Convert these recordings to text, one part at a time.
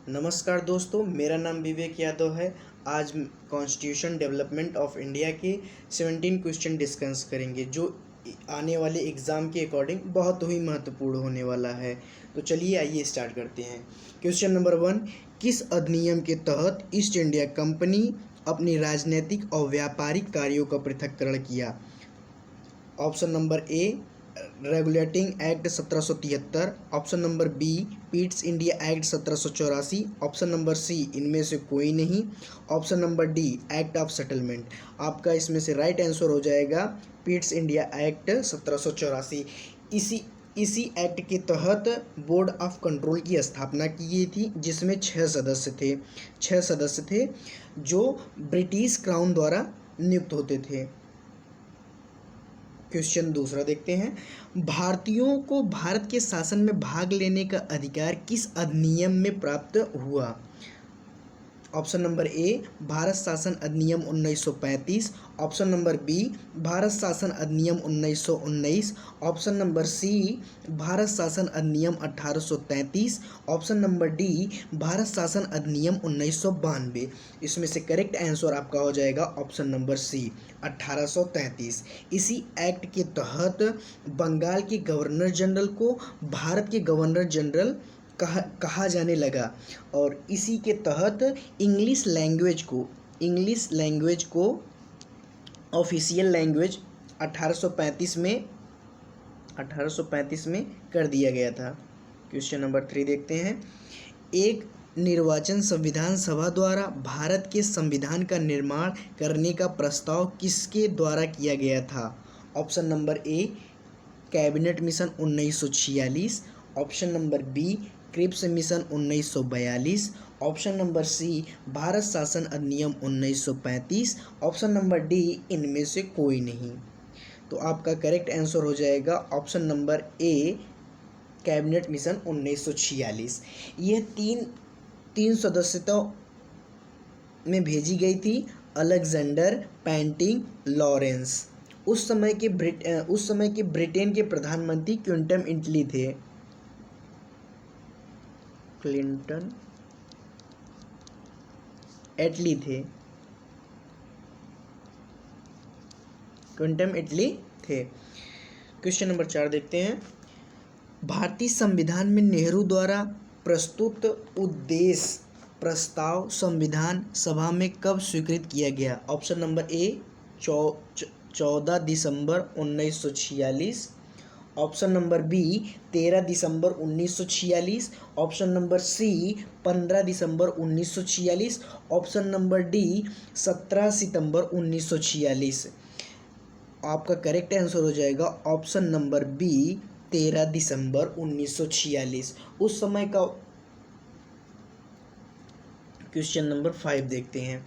नमस्कार दोस्तों, मेरा नाम विवेक यादव है। आज कॉन्स्टिट्यूशन डेवलपमेंट ऑफ इंडिया के 17 क्वेश्चन डिस्कस करेंगे, जो आने वाले एग्ज़ाम के अकॉर्डिंग बहुत ही महत्वपूर्ण होने वाला है। तो चलिए आइए स्टार्ट करते हैं। क्वेश्चन नंबर 1, किस अधिनियम के तहत ईस्ट इंडिया कंपनी अपनी राजनीतिक और व्यापारिक कार्यों का पृथक्करण किया? Option number A, regulating act 1773, option number B, Pitt's India act 1784, option number C, इनमें से कोई नहीं, option number D, act of settlement. आपका इसमें से राइट आंसर हो जाएगा पीट्स इंडिया एक्ट 1784। इसी एक्ट के तहत बोर्ड ऑफ कंट्रोल की स्थापना की गई थी, जिसमें 6 सदस्य थे जो ब्रिटिश क्राउन द्वारा नियुक्त होते थे। क्वेश्चन दूसरा देखते हैं। भारतीयों को भारत के शासन में भाग लेने का अधिकार किस अधिनियम में प्राप्त हुआ? ऑप्शन नंबर ए, भारत शासन अधिनियम 1935, ऑप्शन नंबर बी, भारत शासन अधिनियम 1919, ऑप्शन नंबर सी, भारत शासन अधिनियम 1833, ऑप्शन नंबर डी, भारत शासन अधिनियम 1992। इसमें से करेक्ट आंसर आपका हो जाएगा ऑप्शन नंबर सी, 1833। इसी एक्ट के तहत बंगाल के गवर्नर जनरल को भारत के गवर्नर जनरल कहा जाने लगा, और इसी के तहत इंग्लिश लैंग्वेज को ऑफिशियल लैंग्वेज 1835 में कर दिया गया था। क्वेश्चन नंबर 3 देखते हैं। एक निर्वाचन संविधान सभा द्वारा भारत के संविधान का निर्माण करने का प्रस्ताव किसके द्वारा किया गया था? Option number A, cabinet mission 1946, option number B, Cripps mission 1942, option number C, Bharat शासन अधिनियम 1935, ऑप्शन नंबर डी, इनमें से कोई नहीं। तो आपका करेक्ट आंसर हो जाएगा option number A, cabinet mission 1946। यह तीन सदस्यता में भेजी गई थी। Alexander painting Lawrence. उस समय के ब्रिटेन के प्रधानमंत्री क्विंटन इटली थे। क्विंटन इटली थे। क्वेश्चन नंबर 4 देखते हैं। भारतीय संविधान में नेहरू द्वारा प्रस्तुत उद्देश्य प्रस्ताव संविधान सभा में कब स्वीकृत किया गया? ऑप्शन नंबर ए, 14 दिसंबर 1946, ऑप्शन नंबर बी, 13 दिसंबर 1946, ऑप्शन नंबर सी, 15 दिसंबर 1946, ऑप्शन नंबर डी, 17 सितंबर 1946। आपका करेक्ट आंसर हो जाएगा ऑप्शन नंबर बी, 13 दिसंबर 1946 उस समय का। क्वेश्चन नंबर 5 देखते हैं।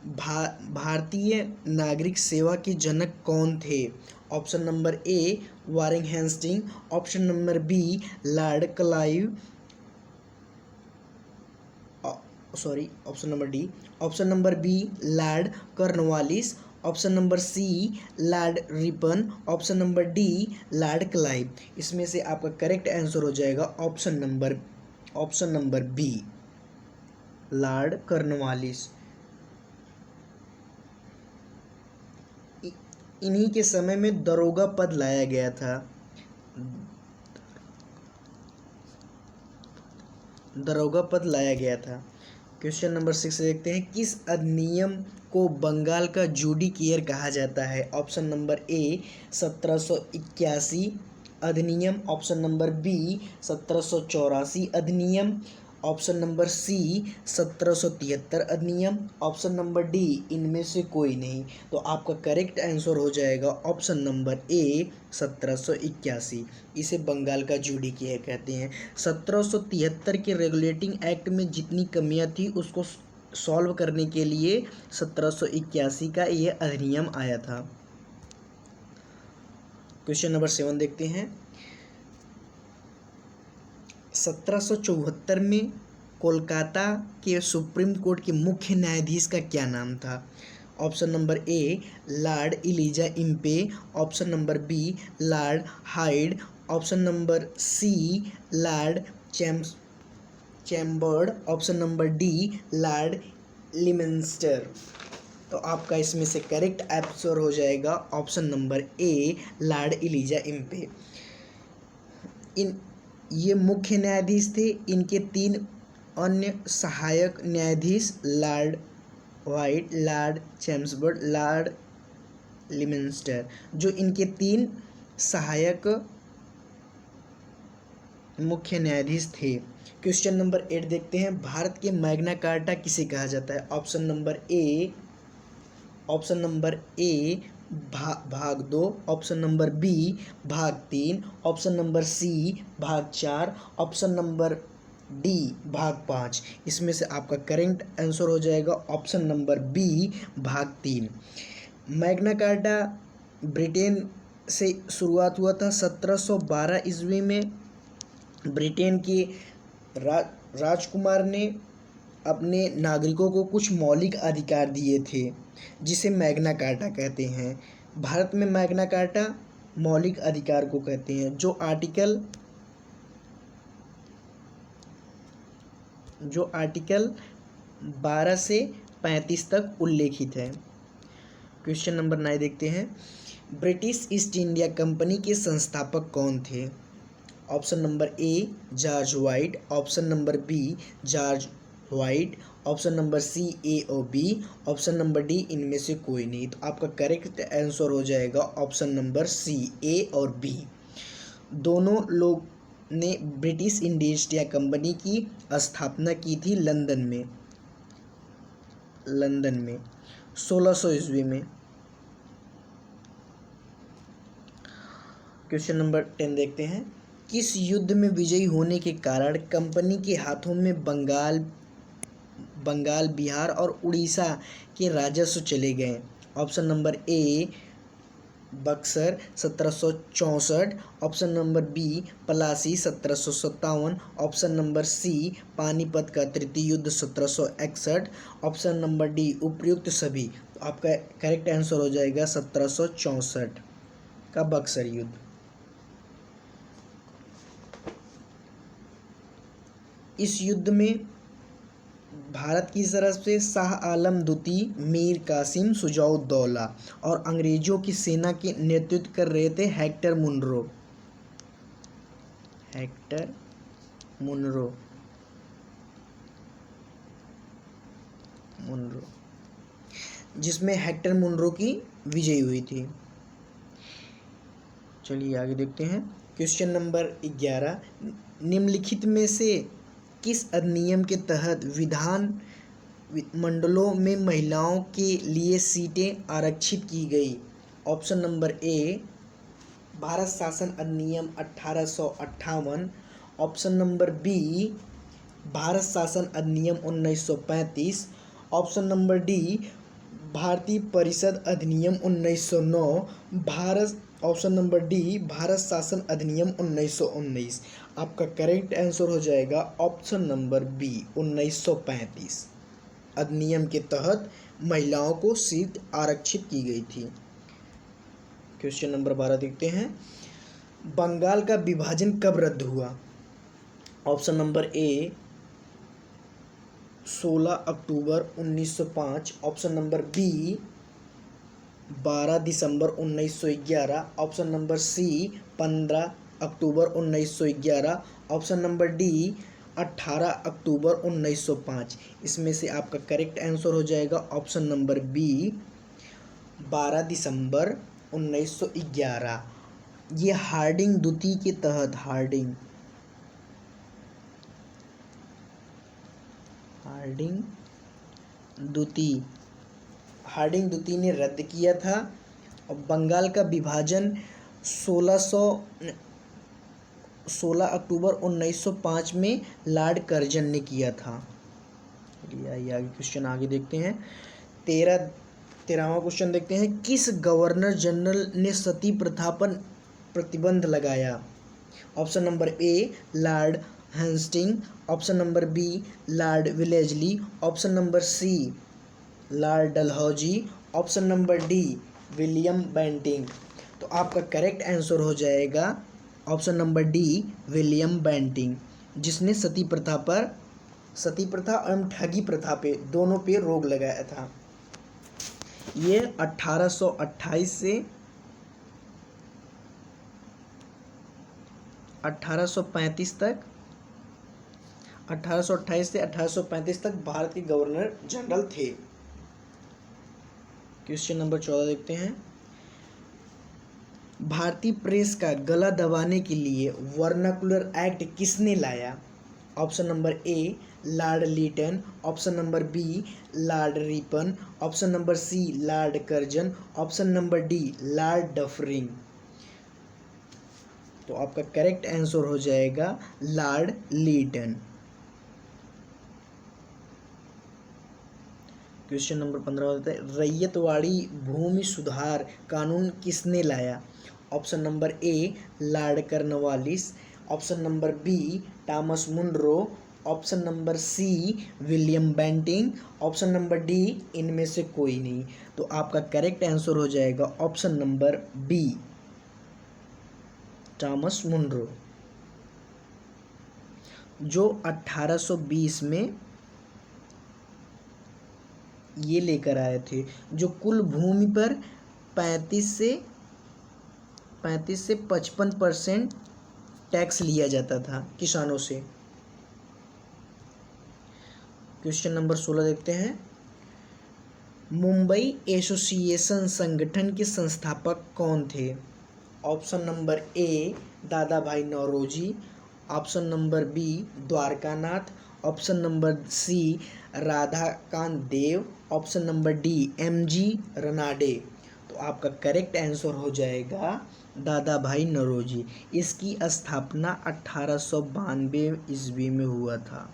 भारतीय नागरिक सेवा के जनक कौन थे? Option number A, Warren Hasting, option number B, lord Clive, option number D, option number B, lord Cornwallis, option number C, lord Ripon, option number D, lord Clive. इसमें से आपका करेक्ट आंसर हो जाएगा option number B, lord Cornwallis. इन्हीं के समय में दरोगा पद लाया गया था। क्वेश्चन नंबर 6 देखते हैं। किस अधिनियम को बंगाल का जुडिशियर कहा जाता है? ऑप्शन नंबर ए, 1781 अधिनियम, ऑप्शन नंबर बी, 1784 अधिनियम, ऑप्शन नंबर सी, 1773 अधिनियम, ऑप्शन नंबर डी, इनमें से कोई नहीं। तो आपका करेक्ट आंसर हो जाएगा ऑप्शन नंबर ए, 1781। इसे बंगाल का जुडिशियर कहते हैं। 1773 के रेगुलेटिंग एक्ट में जितनी कमियां थी उसको सॉल्व करने के लिए 1781 का यह अधिनियम आया था। क्वेश्चन नंबर 7 देखते हैं। 1774 में कोलकाता के सुप्रीम कोर्ट के मुख्य न्यायाधीश का क्या नाम था? Option number A, lord Elijah Impey, option number B, lord Hyde, option number C, lord Chambers, option number D lord Lemaistre. तो आपका इसमें से करेक्ट आंसर हो जाएगा option number A lord Elijah Impey. ये मुख्य न्यायाधीश थे। इनके 3 अन्य सहायक न्यायाधीश lord White, lord Chambers, lord Lemaistre, जो इनके 3 सहायक मुख्य न्यायाधीश थे। क्वेश्चन नंबर 8 देखते हैं। भारत के मैग्ना कार्टा किसे कहा जाता है? ऑप्शन नंबर ए भाग 2, ऑप्शन नंबर बी भाग 3, ऑप्शन नंबर सी भाग 4, ऑप्शन नंबर डी भाग 5। इसमें से आपका करेक्ट आंसर हो जाएगा ऑप्शन नंबर बी भाग 3। मैग्ना कार्टा ब्रिटेन से शुरुआत हुआ था 1712 ईस्वी में। ब्रिटेन के राजकुमार ने अपने नागरिकों को कुछ मौलिक अधिकार दिए थे, जिसे मैग्ना कार्टा कहते हैं। भारत में मैग्ना कार्टा मौलिक अधिकार को कहते हैं, जो आर्टिकल 12 से 35 तक उल्लेखित है। क्वेश्चन नंबर 9 देखते हैं। ब्रिटिश ईस्ट इंडिया कंपनी के संस्थापक कौन थे? Option number A George White, option number B George White, option number C A और बी, ऑप्शन नंबर डी इनमें से कोई नहीं। तो आपका करेक्ट आंसर हो जाएगा ऑप्शन नंबर सी ए और बी। दोनों लोग ने ब्रिटिश ईस्ट इंडिया कंपनी की स्थापना की थी लंदन में 1600 ईस्वी में। क्वेश्चन नंबर 10 देखते हैं। किस युद्ध में विजयी होने के कारण कंपनी के हाथों में बंगाल, बिहार और उड़ीसा के राजस्व चले गए? Option number A Buxar 1764, option number B Plassey 1757, option number C Panipat का तृतीय युद्ध 1761, ऑप्शन नंबर डी उपर्युक्त सभी। तो आपका करेक्ट आंसर हो जाएगा 1764 का बक्सर युद्ध। इस युद्ध में भारत की तरफ से शाह आलम द्वितीय, मीर कासिम, शुजाउद्दौला और अंग्रेजों की सेना के नेतृत्व कर रहे थे हेक्टर मुनरो, जिसमें हेक्टर मुनरो की विजय हुई थी। चलिए आगे देखते हैं। Question number 11। निम्नलिखित में से किस अधिनियम के तहत विधान मंडलों में महिलाओं के लिए सीटें आरक्षित की गई? ऑप्शन नंबर ए भारत शासन अधिनियम 1858, ऑप्शन नंबर बी भारत शासन अधिनियम 1935, ऑप्शन नंबर डी भारतीय परिषद अधिनियम 1909, ऑप्शन नंबर डी भारत शासन अधिनियम 1919। आपका करेक्ट आंसर हो जाएगा ऑप्शन नंबर बी 1935 अधिनियम के तहत महिलाओं को सीट आरक्षित की गई थी। क्वेश्चन नंबर 12 देखते हैं। बंगाल का विभाजन कब रद्द हुआ? ऑप्शन नंबर ए 16 अक्टूबर 1905, ऑप्शन नंबर बी 12 दिसंबर 1911, ऑप्शन नंबर सी 15 अक्टूबर 1911, ऑप्शन नंबर डी 18 अक्टूबर 1905। इसमें से आपका करेक्ट आंसर हो जाएगा ऑप्शन नंबर बी 12 दिसंबर 1911। ये हार्डिंग द्वितीय के तहत हार्डिंग द्वितीय ने रद्द किया था। और बंगाल का विभाजन 16 अक्टूबर 1905 में लॉर्ड कर्जन ने किया था। आगे क्वेश्चन आगे देखते हैं। 13वां क्वेश्चन देखते हैं। किस गवर्नर जनरल ने सती प्रथा पर प्रतिबंध लगाया? Option number A lord Hasting, option number B lord Wellesley, option number C lord Dalhousie, option number D William Bentinck. तो आपका करेक्ट आंसर हो जाएगा option number D William Bentinck, जिसने सती प्रथा पर सती प्रथा एवं ठगी प्रथा पे दोनों पे रोक लगाया था। ये 1828 से 1835 तक 1828 से 1835 तक भारत के गवर्नर जनरल थे। क्वेश्चन नंबर 14 देखते हैं। भारतीय प्रेस का गला दबाने के लिए वर्नाकुलर एक्ट किसने लाया? Option number A lord Lytton, option number B lord Ripon, option number C lord Curzon, option number D lord Dufferin. तो आपका करेक्ट आंसर हो जाएगा लॉर्ड लीटन। क्वेश्चन नंबर 15 होता है, रैयतवाड़ी भूमि सुधार कानून किसने लाया? Option number A lord Cornwallis, option number B Thomas Munro, option number C William Bentinck, option number D इनमें से कोई नहीं। तो आपका करेक्ट आंसर हो जाएगा option number B Thomas Munro, जो 1820 में ये लेकर आए थे, जो कुल भूमि पर 35 से 55% टैक्स लिया जाता था किसानों से। क्वेश्चन नंबर 16 देखते हैं। मुंबई एसोसिएशन संगठन के संस्थापक कौन थे? Option number A Dadabhai Naoroji, option number B Dwarkanath, option number C Radhakanta Deb, option number D MG Ranade. तो आपका करेक्ट आंसर हो जाएगा दादा भाई नौरोजी। इसकी स्थापना 1892 ईस्वी में हुआ था,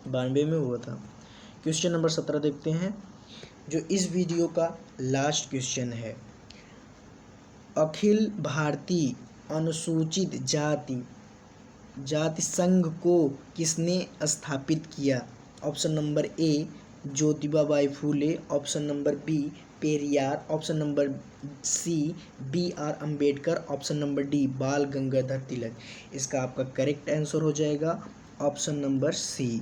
92 में हुआ था। क्वेश्चन नंबर 17 देखते हैं, जो इस वीडियो का लास्ट क्वेश्चन है। अखिल भारतीय अनुसूचित जाति संघ को किसने स्थापित किया? Option number A Jyotiba Bai Phule, option number B Periyar, option number C B R Ambedkar, option number D Bal Gangadhar तिलक। इसका आपका करेक्ट आंसर हो जाएगा ऑप्शन नंबर सी